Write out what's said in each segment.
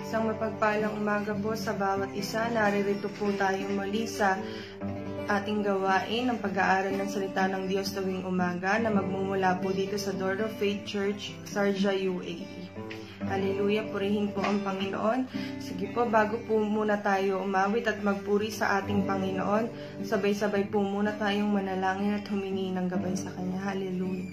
Isang mapagpalang umaga po sa bawat isa. Naririto po tayo muli sa ating gawain ng pag-aaral ng salita ng Diyos tuwing umaga na magmumula po dito sa Door of Faith Church, Sharjah, UAE. Hallelujah, purihin po ang Panginoon. Sige po, bago po muna tayo umawit at magpuri sa ating Panginoon, sabay-sabay po muna tayong manalangin at humingi ng gabay sa Kanya. Hallelujah.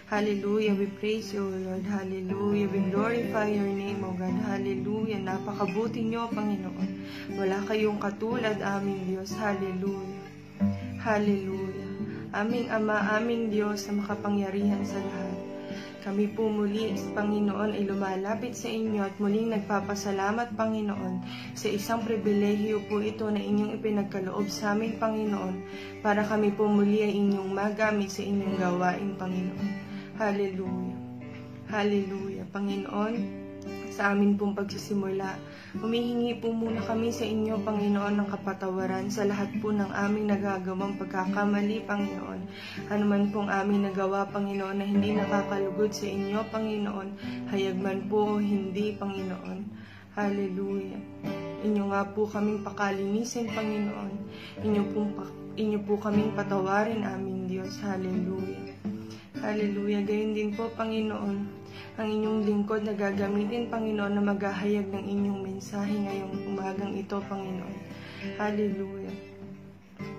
Hallelujah, we praise you, Lord. Hallelujah, we glorify your name, O God. Hallelujah, napakabuti niyo, Panginoon. Wala kayong katulad, aming Diyos. Hallelujah. Hallelujah. Aming Ama, aming Diyos na makapangyarihan sa lahat. Kami po muli, Panginoon, ay lumalapit sa inyo at muling nagpapasalamat, Panginoon, sa isang pribilehiyo po ito na inyong ipinagkaloob sa aming, Panginoon, para kami po muli ay inyong magamit sa inyong gawain, Panginoon. Hallelujah. Hallelujah. Panginoon, sa amin pong pagsisimula, humihingi po muna kami sa inyo, Panginoon, ng kapatawaran sa lahat po ng aming nagagawang pagkakamali, Panginoon. Ano man pong aming nagawa, Panginoon, na hindi nakakalugod sa inyo, Panginoon, hayag man po o hindi, Panginoon. Hallelujah. Inyo nga po kaming pakalinisin, Panginoon. Inyo po kaming patawarin, aming Diyos. Hallelujah. Hallelujah. Gayon din po, Panginoon, ang inyong lingkod na gagamitin, Panginoon, na maghahayag ng inyong mensahe ngayong umagang ito, Panginoon. Hallelujah.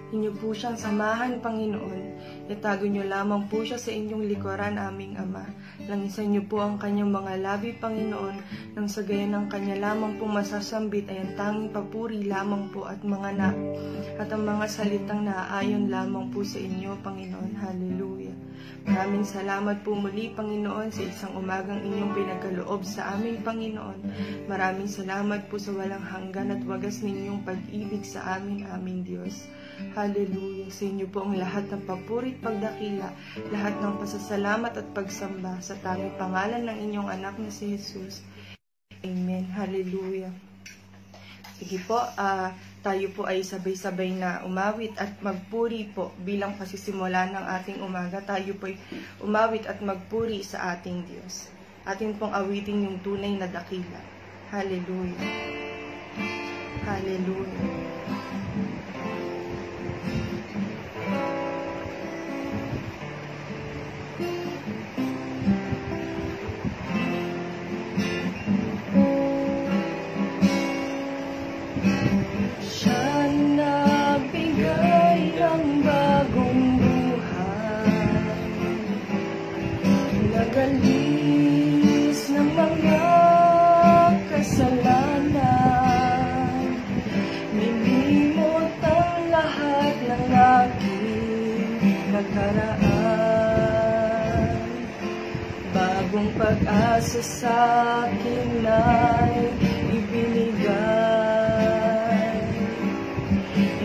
Inyo po siyang samahan, Panginoon. Itago niyo lamang po siya sa inyong likuran, aming Ama. Langisan niyo po ang kanyang mga labi, Panginoon, nang sa gaya ng kanya lamang po masasambit ay ang tanging papuri lamang po at ang mga salitang naaayon lamang po sa inyo, Panginoon. Hallelujah. Maraming salamat po muli, Panginoon, sa isang umagang inyong pinagkaloob sa aming, Panginoon. Maraming salamat po sa walang hanggan at wagas ninyong pag-ibig sa amin, aming Diyos. Hallelujah. Sa inyo po ang lahat ng papuri at pagdakila, lahat ng pasasalamat at pagsamba sa tanging pangalan ng inyong anak na si Jesus. Amen. Hallelujah. Sige po, tayo po ay sabay-sabay na umawit at magpuri po bilang pasisimula ng ating umaga. Tayo po ay umawit at magpuri sa ating Diyos. Atin pong awitin yung tunay na dakila. Hallelujah. Hallelujah. Nagalis ng mga kasalanan, nilimot ang lahat ng aking nakaraan. Bagong pag-asa sa akin ay ibinigay,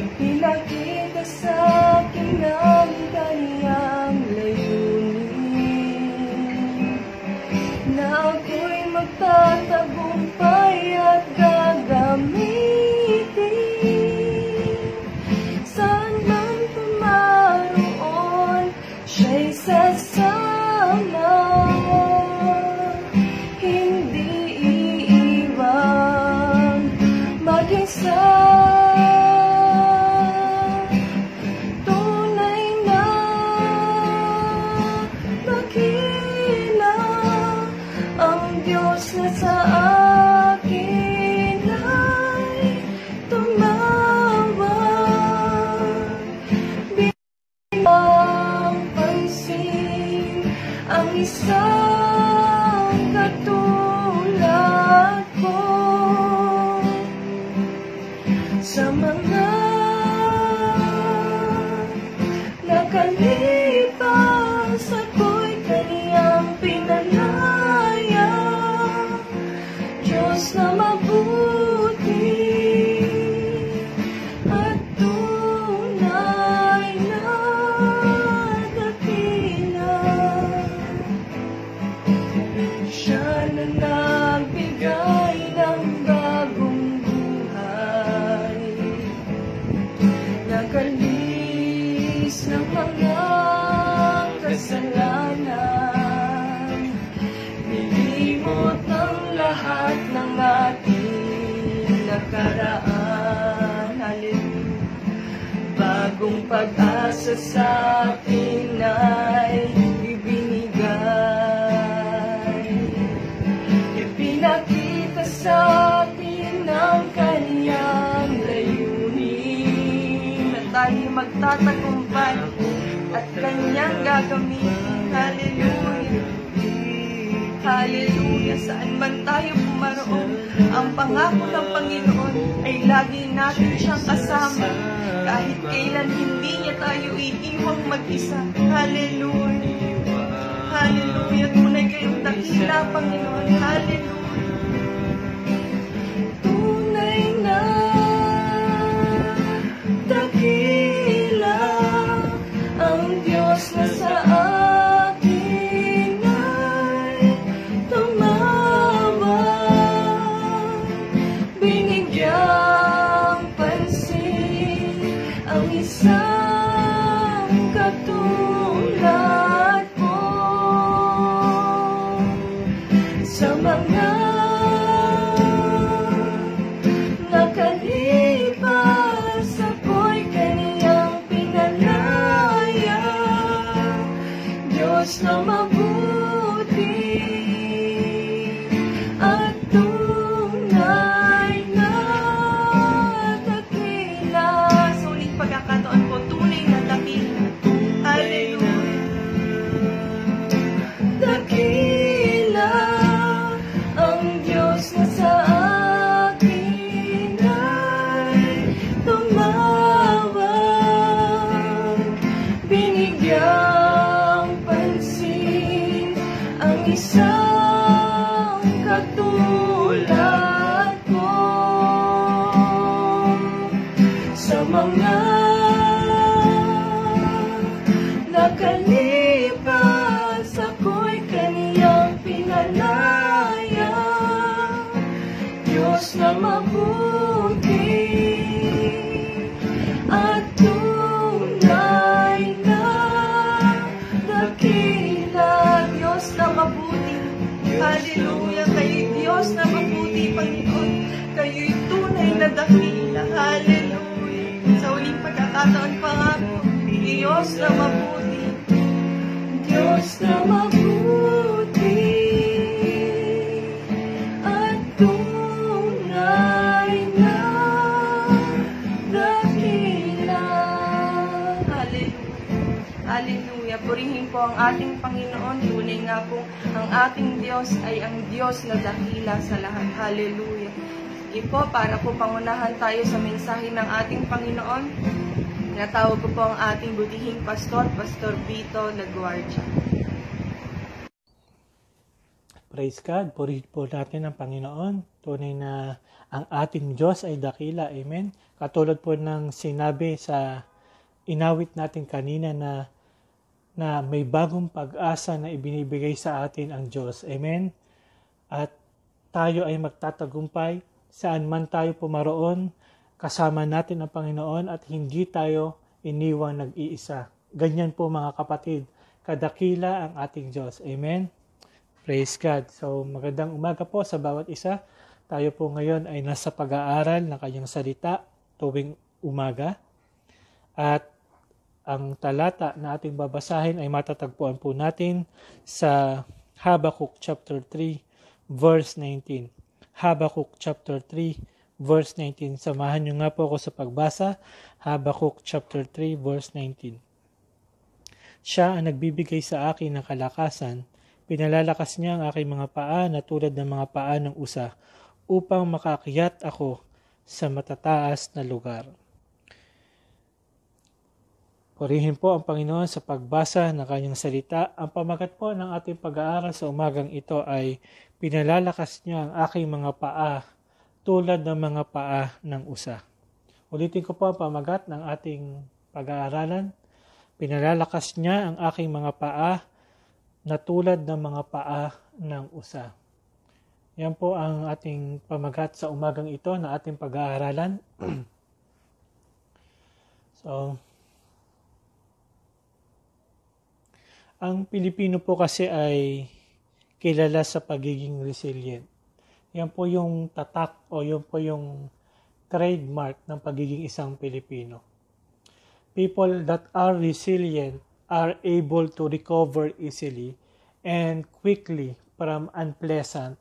ipinakita sa akin ang kanyang na ako'y magtatagumpay at gagamitin. Saan man pumaroon, siya'y sasama, hindi iiwan mag-isa. Na sa akin ay tumawag, bilang pansin ang isang katulad ko sa mga nakalipas. Ako'y kaniyang pinalaya, Diyos na mabuti at tunay na dakila. Siya na nagbigay ng bagong buhay, nagalis ng mga kasalanan, nilimot ang lahat ng nakaraan. Hallelujah. Bagong pag-asa sa atin ay ibinigay. Ipinakita sa atin ang Kanyang layunin na tayo magtatagumpay at Kanyang gagamitin. Hallelujah. Hallelujah. Saan man tayo pumaroon, ang pangako ng Panginoon ay lagi natin siyang kasama. Kahit kailan hindi niya tayo iiwang mag-isa. Hallelujah. Hallelujah. Tunay kayong dakila, Panginoon. Hallelujah. Tunay na dakila ang Diyos na sa atin ay tumawag. Binigyang pansin ang isang katulad mo. Sa mga nakalipas ako'y Kaniyang pinalaya. Diyos na mabuti at tunay na dakila. Sa uling pagkakataon po, tunay na dakila. Hallelujah. Dakila ang Diyos na sa akin ay tumawag. Binigyang pansin ang isang katulad ko. Sa mga nakalipas ako'y Kaniyang pinalaya. Diyos na mabuti at tunay na dakila. Diyos na mabuti. Hallelujah. Kayo'y Diyos na mabuti, Panginoon. Kayo'y tunay na dakila. Hallelujah. Sa uling pagkakataon pa nga po, Diyos na mabuti. Diyos na mabuti at tunay na dakila. Hallelujah. Hallelujah. Purihin po ang ating Panginoon. Tunay nga po, ang ating Diyos ay ang Diyos na dakila sa lahat. Hallelujah. Sige po, para po pangunahan tayo sa mensahe ng ating Panginoon, natawag ko po ang ating butihing pastor, Pastor Vito Laguardia. Praise God. Purihin po natin ang Panginoon. Tunay na ang ating Diyos ay dakila. Amen. Katulad po ng sinabi sa inawit natin kanina na may bagong pag-asa na ibinibigay sa atin ang Diyos. Amen. At tayo ay magtatagumpay saan man tayo pumaroon. Kasama natin ang Panginoon at hindi tayo iniwang nag-iisa. Ganyan po mga kapatid, kadakila ang ating Diyos. Amen? Praise God. So magandang umaga po sa bawat isa. Tayo po ngayon ay nasa pag-aaral ng kanyang salita tuwing umaga. At ang talata na ating babasahin ay matatagpuan po natin sa Habakkuk chapter 3 verse 19. Habakkuk chapter 3 verse 19. Samahan niyo nga po ako sa pagbasa. Habakkuk chapter 3 verse 19. Siya ang nagbibigay sa akin ng kalakasan. Pinalalakas niya ang aking mga paa na tulad ng mga paa ng usa upang makakyat ako sa matataas na lugar. Purihin po ang Panginoon sa pagbasa ng kanyang salita. Ang pamagat po ng ating pag-aaral sa umagang ito ay pinalalakas niya ang aking mga paa tulad ng mga paa ng usa. Ulitin ko po ang pamagat ng ating pag-aaralan. Pinalalakas niya ang aking mga paa na tulad ng mga paa ng usa. Yan po ang ating pamagat sa umagang ito na ating pag-aaralan. So, ang Pilipino po kasi ay kilala sa pagiging resilient. Yan po yung tatak o yun po yung trademark ng pagiging isang Pilipino. People that are resilient are able to recover easily and quickly from unpleasant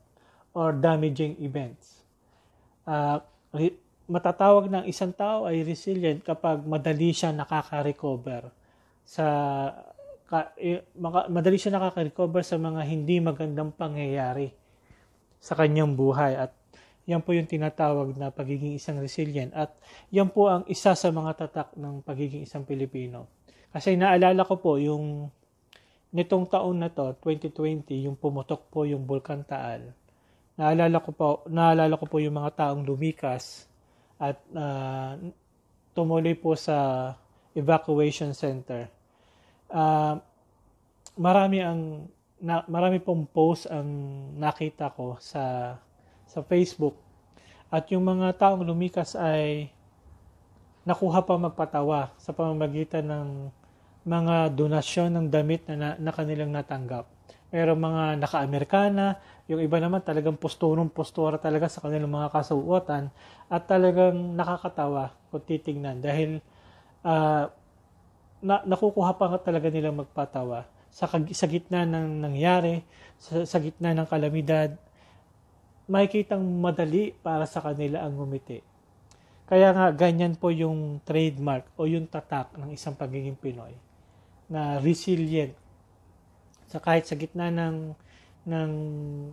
or damaging events. Matatawag ng isang tao ay resilient kapag madali siya nakaka-recover sa mga hindi magandang pangyayari sa kanyang buhay, at yan po yung tinatawag na pagiging isang resilient, at yan po ang isa sa mga tatak ng pagiging isang Pilipino. Kasi naalala ko po yung nitong taon na to, 2020, yung pumutok po yung Bulkan Taal. Naalala ko po yung mga taong lumikas at tumuloy po sa evacuation center. Marami pong post ang nakita ko sa Facebook, at yung mga taong lumikas ay nakuha pa magpatawa sa pamamagitan ng mga donasyon ng damit na kanilang natanggap. Pero mga naka-Amerikana, yung iba naman talagang postura talaga sa kanilang mga kasuotan, at talagang nakakatawa kung titignan dahil nakukuha pa talaga nilang magpatawa sa gitna ng nangyari, sa gitna ng kalamidad. Makikitang madali para sa kanila ang ngumiti. Kaya nga ganyan po yung trademark o yung tatak ng isang pagiging Pinoy, na resilient. Kahit sa gitna ng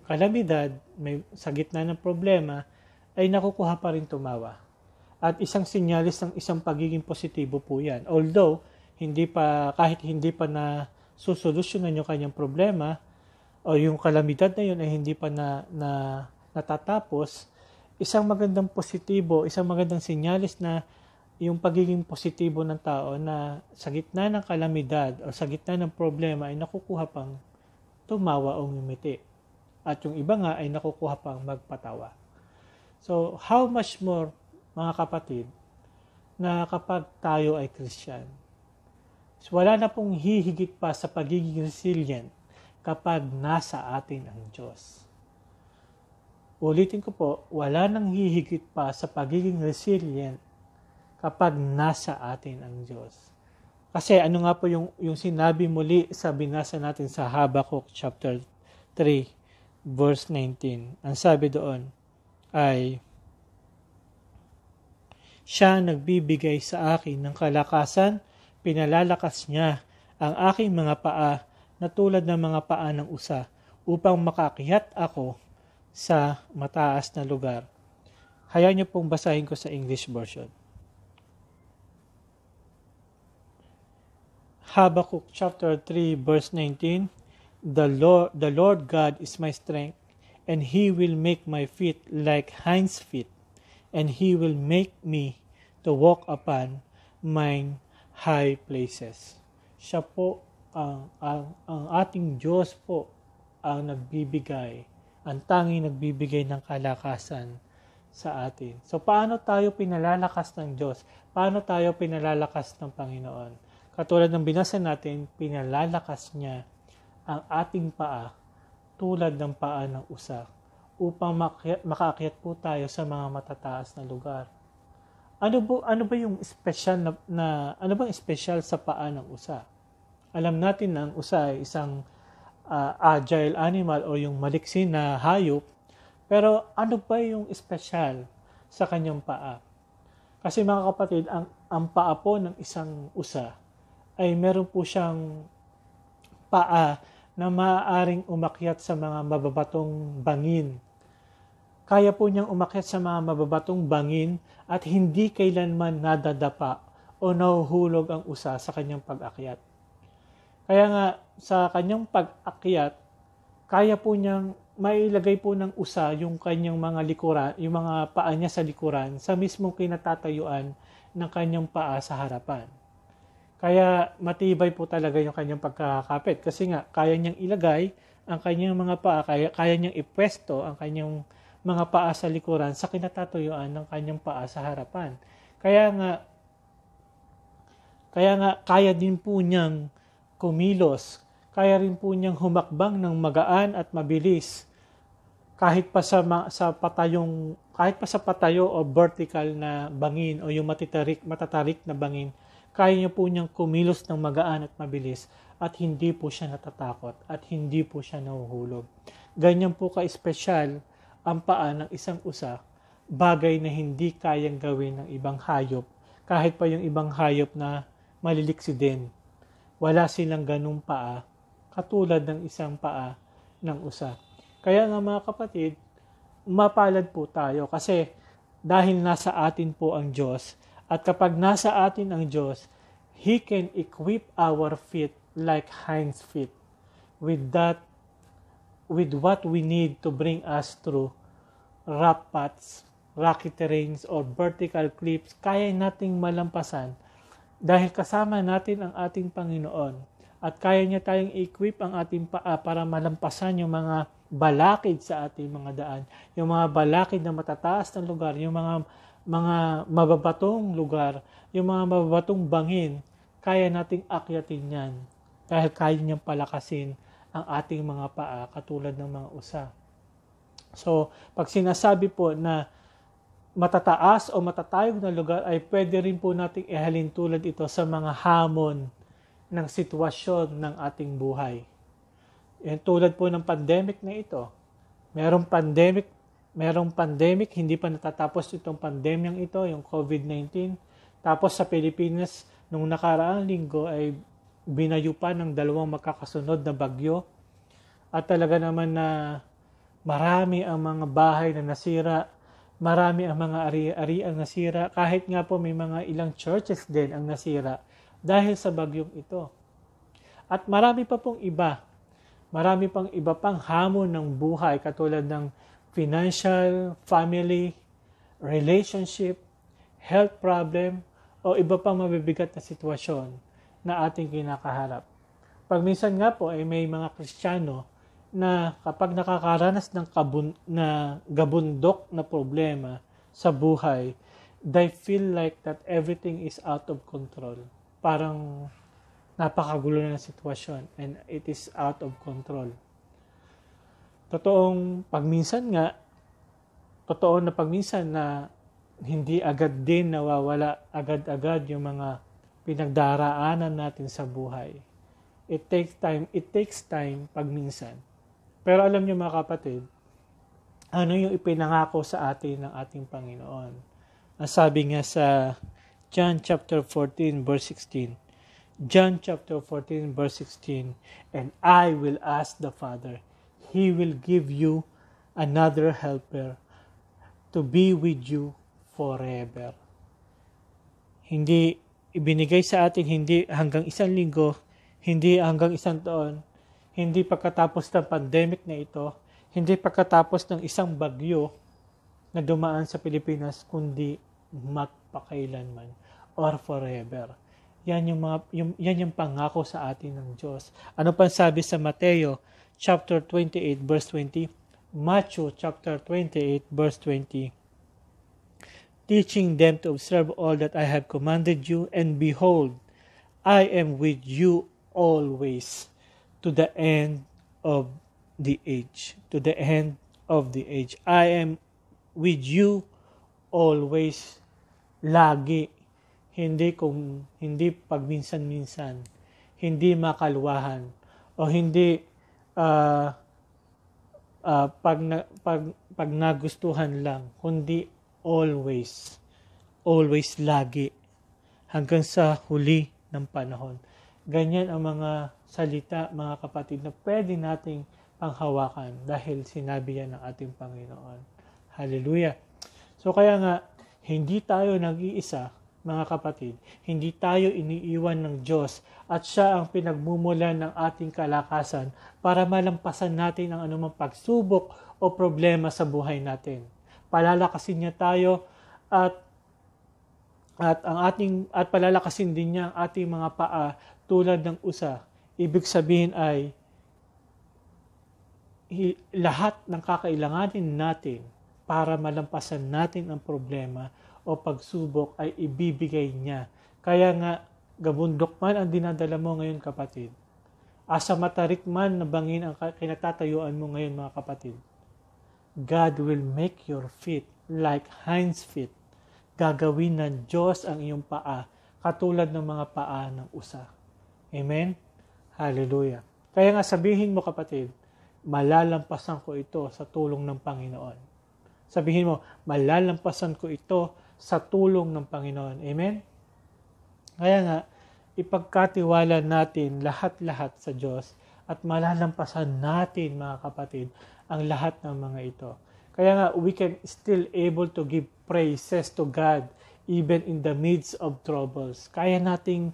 kalamidad, sa gitna ng problema, ay nakukuha pa rin tumawa. At isang sinyalis ng isang pagiging positibo po yan. Although, kahit hindi pa na susolusyonan yung kanyang problema, o yung kalamidad na yun ay hindi pa natatapos, isang magandang sinyalis na yung pagiging positibo ng tao na sa gitna ng kalamidad o sa gitna ng problema ay nakukuha pang tumawa o ngumiti. At yung iba nga ay nakukuha pang magpatawa. So, how much more, mga kapatid, na kapag tayo ay Christian, wala na pong hihigit pa sa pagiging resilient kapag nasa atin ang Diyos. Ulitin ko po, wala nang hihigit pa sa pagiging resilient kapag nasa atin ang Diyos. Kasi ano nga po yung sinabi muli sa binasa natin sa Habakkuk chapter 3 verse 19. Ang sabi doon ay, siya nagbibigay sa akin ng kalakasan, pinalalakas niya ang aking mga paa na tulad ng mga paa ng usa, upang makakyat ako sa mataas na lugar. Hayaan niyo pong basahin ko sa English version. Habakkuk chapter 3 verse 19. The Lord God is my strength, and He will make my feet like hinds feet, and He will make me to walk upon mine high places. Siya po ang ating Diyos po ang nagbibigay, ang tanging nagbibigay ng kalakasan sa atin. So, paano tayo pinalalakas ng Diyos? Paano tayo pinalalakas ng Panginoon? Katulad ng binasa natin, pinalalakas niya ang ating paa tulad ng paa ng usa upang makaakyat po tayo sa mga matataas na lugar. Ano ba yung special ano bang special sa paa ng usa? Alam natin na ang usa ay isang agile animal o yung maliksin na hayop, pero ano ba yung special sa kanyang paa? Kasi mga kapatid, ang paa po ng isang usa ay meron po siyang paa na maaaring umakyat sa mga mababatong bangin. Kaya po niyang umakyat sa mga mababatong bangin at hindi kailanman nadadapa o nahuhulog ang usa sa kanyang pag-akyat. Kaya nga, sa kanyang pag-akyat, kaya po niyang mailagay po ng usa yung kanyang mga likuran, yung mga paa niya sa likuran, sa mismong kinatatayuan ng kanyang paa sa harapan. Kaya matibay po talaga yung kanyang pagkakapit. Kasi nga, kaya niyang ilagay ang kanyang mga paa, kaya niyang ipwesto ang kanyang mga paa sa likuran sa kinatatayuan ng kanyang paa sa harapan. Kaya nga, kaya din po niyang kumilos. Kaya rin po niyang humakbang ng magaan at mabilis. kahit pa sa patayo o vertical na bangin o yung matatarik na bangin, kaya niya po niyang kumilos ng magaan at mabilis at hindi po siya natatakot at hindi po siya nahuhulog. Ganyan po ka-espesyal ang paa ng isang usa, bagay na hindi kayang gawin ng ibang hayop, kahit pa yung ibang hayop na maliliksi din. Wala silang ganung paa, katulad ng isang paa ng usa. Kaya nga mga kapatid, mapalad po tayo kasi dahil nasa atin po ang Diyos, at kapag nasa atin ang Diyos, He can equip our feet like hinds feet with what we need to bring us through rough paths, rocky terrains, or vertical cliffs. Kaya nating malampasan dahil kasama natin ang ating Panginoon at kaya niya tayong equip ang ating paa para malampasan yung mga balakid sa ating mga daan, yung mga balakid na matataas na lugar, yung mga mababatong lugar, yung mga mababatong bangin, kaya nating akyatin yan dahil kaya niyang palakasin ang ating mga paa katulad ng mga usa. So, pag sinasabi po na matataas o matatayog na lugar, ay pwede rin po nating ihalin tulad ito sa mga hamon ng sitwasyon ng ating buhay. Yan, tulad po ng pandemic na ito. Merong pandemic, hindi pa natatapos itong pandemyang ito, yung COVID-19. Tapos sa Pilipinas, nung nakaraang linggo ay binayo pa ng 2 magkakasunod na bagyo. At talaga naman na marami ang mga bahay na nasira, marami ang mga ari-ariang nasira, kahit nga po may mga ilang churches din ang nasira dahil sa bagyong ito. At marami pang iba pang hamon ng buhay katulad ng financial, family, relationship, health problem, o iba pang mabibigat na sitwasyon na ating kinakaharap. Pag minsan nga po ay may mga Kristiyano na kapag nakakaranas ng gabundok na problema sa buhay, they feel like that everything is out of control. Parang napakagulo na ng sitwasyon and it is out of control. Totoo na pagminsan na hindi agad din nawawala agad-agad yung mga pinagdaraanan natin sa buhay. It takes time pagminsan. Pero alam niyo mga kapatid, ano yung ipinangako sa atin ng ating Panginoon? Ang sabi nga sa John chapter 14 verse 16. John chapter 14 verse 16, and I will ask the Father, He will give you another helper to be with you forever. Hindi ibinigay sa atin hindi hanggang 1 linggo, hindi hanggang 1 taon, hindi pagkatapos ng pandemic na ito, hindi pagkatapos ng isang bagyo na dumaan sa Pilipinas, kundi magpakailanman or forever. Yan yung pangako sa atin ng Diyos. Ano pa sabi sa Mateo chapter 28 verse 20? Matthew chapter 28 verse 20. Teaching them to observe all that I have commanded you, and behold, I am with you always to the end of the age. To the end of the age. I am with you always, lagi. Hindi pagminsan-minsan, hindi makalwahan, o hindi pag nagustuhan lang, kundi always lagi, hanggang sa huli ng panahon. Ganyan ang mga salita, mga kapatid, na pwede nating panghawakan dahil sinabi yan ng ating Panginoon. Hallelujah! So kaya nga, hindi tayo nag-iisa, mga kapatid, hindi tayo iniiwan ng Diyos at siya ang pinagmumulan ng ating kalakasan para malampasan natin ang anumang pagsubok o problema sa buhay natin. Palalakasin niya tayo at palalakasin din niya ang ating mga paa tulad ng usa. Ibig sabihin ay lahat ng kakailanganin natin para malampasan natin ang problema o pagsubok ay ibibigay niya. Kaya nga, gabundok man ang dinadala mo ngayon, kapatid. Asa matarik man na bangin ang kinatatayuan mo ngayon, mga kapatid. God will make your feet like hinds feet. Gagawin ng Diyos ang iyong paa, katulad ng mga paa ng usa. Amen? Hallelujah. Kaya nga sabihin mo kapatid, malalampasan ko ito sa tulong ng Panginoon. Sabihin mo, malalampasan ko ito sa tulong ng Panginoon. Amen? Kaya nga, ipagkatiwala natin lahat-lahat sa Diyos at malalampasan natin, mga kapatid, ang lahat ng mga ito. Kaya nga, we can still able to give praises to God even in the midst of troubles. Kaya nating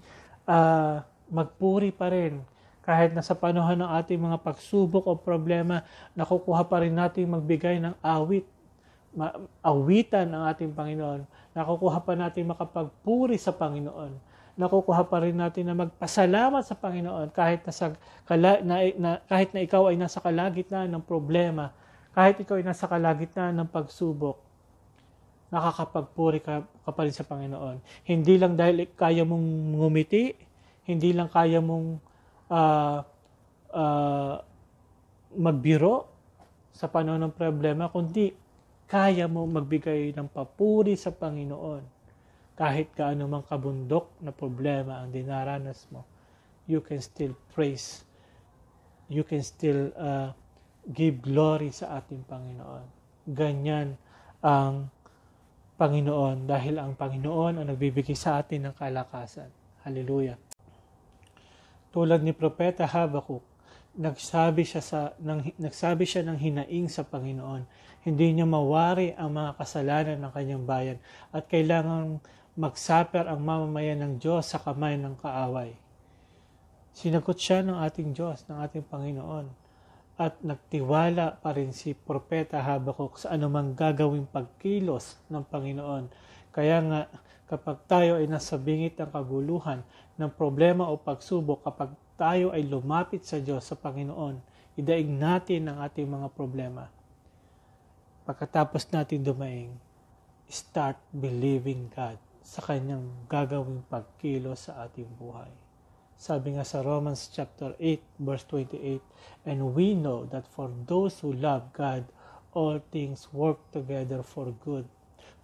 magpuri pa rin. Kahit na sa panahon ng ating mga pagsubok o problema, nakukuha pa rin natin magbigay ng awitan ang ating Panginoon. Nakukuha pa natin makapagpuri sa Panginoon. Nakukuha pa rin natin na magpasalamat sa Panginoon kahit kahit na ikaw ay nasa kalagitnaan ng problema, kahit ikaw ay nasa kalagitnaan ng pagsubok, nakakapagpuri ka pa rin sa Panginoon. Hindi lang dahil kaya mong ngumiti, hindi lang kaya mong magbiro sa panahon ng problema, kundi kaya mo magbigay ng papuri sa Panginoon. Kahit gaano mang kabundok na problema ang dinaranas mo, you can still praise. You can still give glory sa ating Panginoon. Ganyan ang Panginoon dahil ang Panginoon ang nagbibigay sa atin ng kalakasan. Hallelujah. Tulad ni Propeta Habakuk, nagsabi siya ng hinaing sa Panginoon. Hindi niya mawari ang mga kasalanan ng kanyang bayan at kailangang magsaper ang mamamayan ng Diyos sa kamay ng kaaway. Sinagot siya ng ating Diyos, ng ating Panginoon. At nagtiwala pa rin si Propeta Habakuk sa anumang gagawing pagkilos ng Panginoon. Kaya nga, kapag tayo ay nasa bingit ng kaguluhan, ng problema o pagsubok, kapag tayo ay lumapit sa Diyos, sa Panginoon, idaig natin ang ating mga problema. Pagkatapos natin dumaing, start believing God sa kanyang gagawing pagkilos sa ating buhay. Sabi nga sa Romans chapter 8 verse 28, and we know that for those who love God, all things work together for good,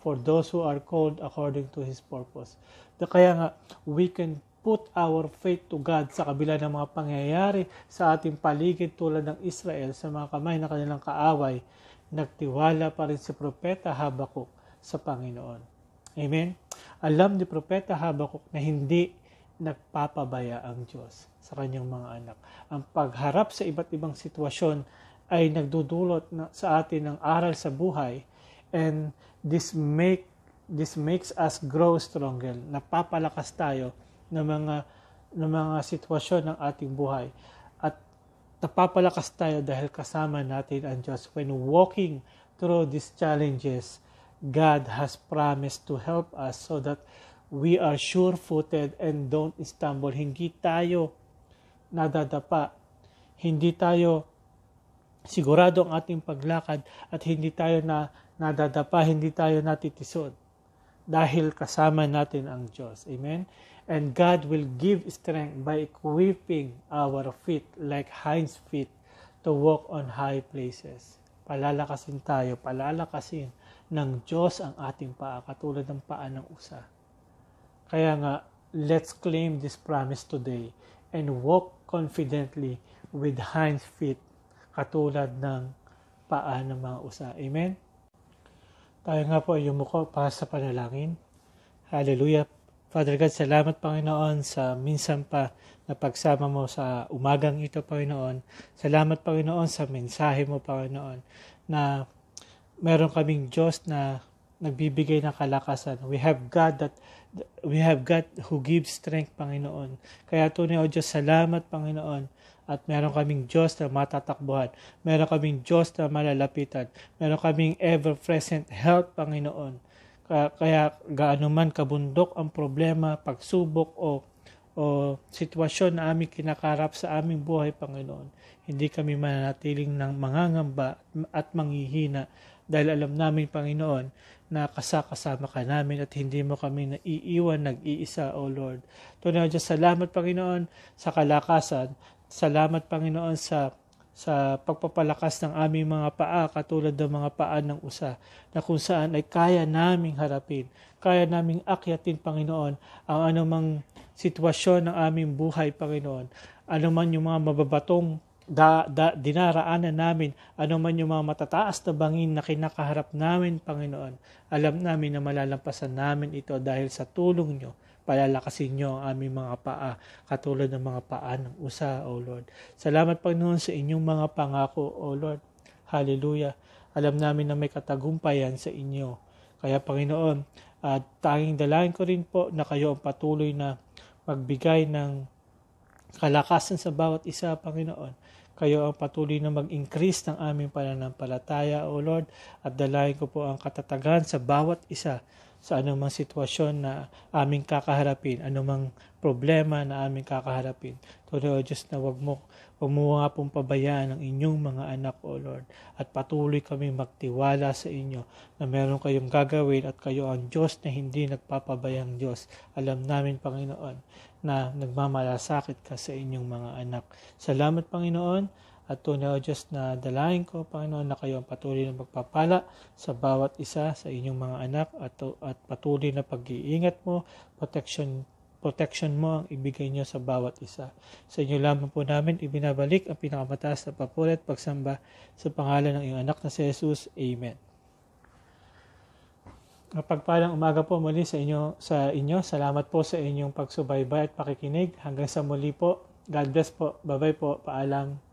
for those who are called according to His purpose. Kaya nga, we can put our faith to God sa kabila ng mga pangyayari sa ating paligid tulad ng Israel sa mga kamay ng kanilang kaaway. Nagtiwala pa rin si Propeta Habakuk sa Panginoon. Amen? Alam ni Propeta Habakuk na hindi nagpapabaya ang Diyos sa kanyang mga anak. Ang pagharap sa iba't ibang sitwasyon ay nagdudulot sa atin ng aral sa buhay, and this makes us grow stronger. Napapalakas tayo ng mga sitwasyon ng ating buhay. At napapalakas tayo dahil kasama natin ang Diyos. When walking through these challenges, God has promised to help us so that we are sure-footed and don't stumble. Hindi tayo nadadapa. Hindi tayo sigurado ang ating paglakad at hindi tayo nadadapa, hindi tayo natitisod. Dahil kasama natin ang Diyos. Amen? And God will give strength by equipping our feet like hinds feet to walk on high places. Palalakasin tayo, palalakasin ng Diyos ang ating paa, katulad ng paa ng usa. Kaya nga, let's claim this promise today and walk confidently with hinds feet, katulad ng paa ng mga usa. Amen? Tayo nga po ay yumuko para sa panalangin. Hallelujah. Father God, salamat Panginoon sa minsan pa na pagsama mo sa umagang ito, Panginoon. Salamat Panginoon sa mensahe mo, Panginoon, na meron kaming Diyos na nagbibigay ng kalakasan. We have God who gives strength, Panginoon. Kaya tunay o Diyos, salamat Panginoon. At meron kaming Diyos na matatakbuhan. Meron kaming Diyos na malalapitan. Meron kaming ever-present help, Panginoon. Kaya gaano man kabundok ang problema, pagsubok o sitwasyon na aming kinakarap sa aming buhay, Panginoon, hindi kami mananatiling ng mangangamba at manghihina dahil alam namin, Panginoon, na kasama ka namin at hindi mo kami naiiwan nag-iisa, O Lord. Tunay Diyos, salamat, Panginoon, sa kalakasan. Salamat, Panginoon, sa sa pagpapalakas ng aming mga paa katulad ng mga paa ng usa na kung saan ay kaya naming harapin, kaya naming akyatin, Panginoon, ang anumang sitwasyon ng aming buhay, Panginoon. Anuman yung mga mababatong dinaraanan namin, anuman yung mga matataas na bangin na kinakaharap namin, Panginoon. Alam namin na malalampasan namin ito dahil sa tulong nyo. Palalakasin nyo ang aming mga paa, katulad ng mga paa ng usa, O Lord. Salamat, Panginoon, sa inyong mga pangako, O Lord. Hallelujah. Alam namin na may katagumpayan sa inyo. Kaya, Panginoon, tanging dalangin ko rin po na kayo ang patuloy na magbigay ng kalakasan sa bawat isa, Panginoon. Kayo ang patuloy na mag-increase ng aming pananampalataya, O Lord, at dalangin ko po ang katatagan sa bawat isa sa anumang sitwasyon na aming kakaharapin, anumang problema na aming kakaharapin. Tunay, O Diyos, na wag mo nga pong pabayaan ang inyong mga anak, O Lord, at patuloy kami magtiwala sa inyo na meron kayong gagawin at kayo ang Diyos na hindi nagpapabayang Diyos. Alam namin, Panginoon, na nagmamalasakit ka sa inyong mga anak. Salamat, Panginoon. At tunay, O Diyos, na dalangin ko, Panginoon, na kayo ang patuloy na magpapala sa bawat isa sa inyong mga anak at patuloy na pag-iingat mo, protection mo ang ibigay nyo sa bawat isa. Sa inyo lamang po namin ibinabalik ang pinakamataas na papuri at pagsamba sa pangalan ng iyong anak na si Jesus. Amen. Mapagpalang umaga po muli sa inyo. Salamat po sa inyong pagsubaybay at pakikinig. Hanggang sa muli po. God bless po. Bye-bye po. Paalam.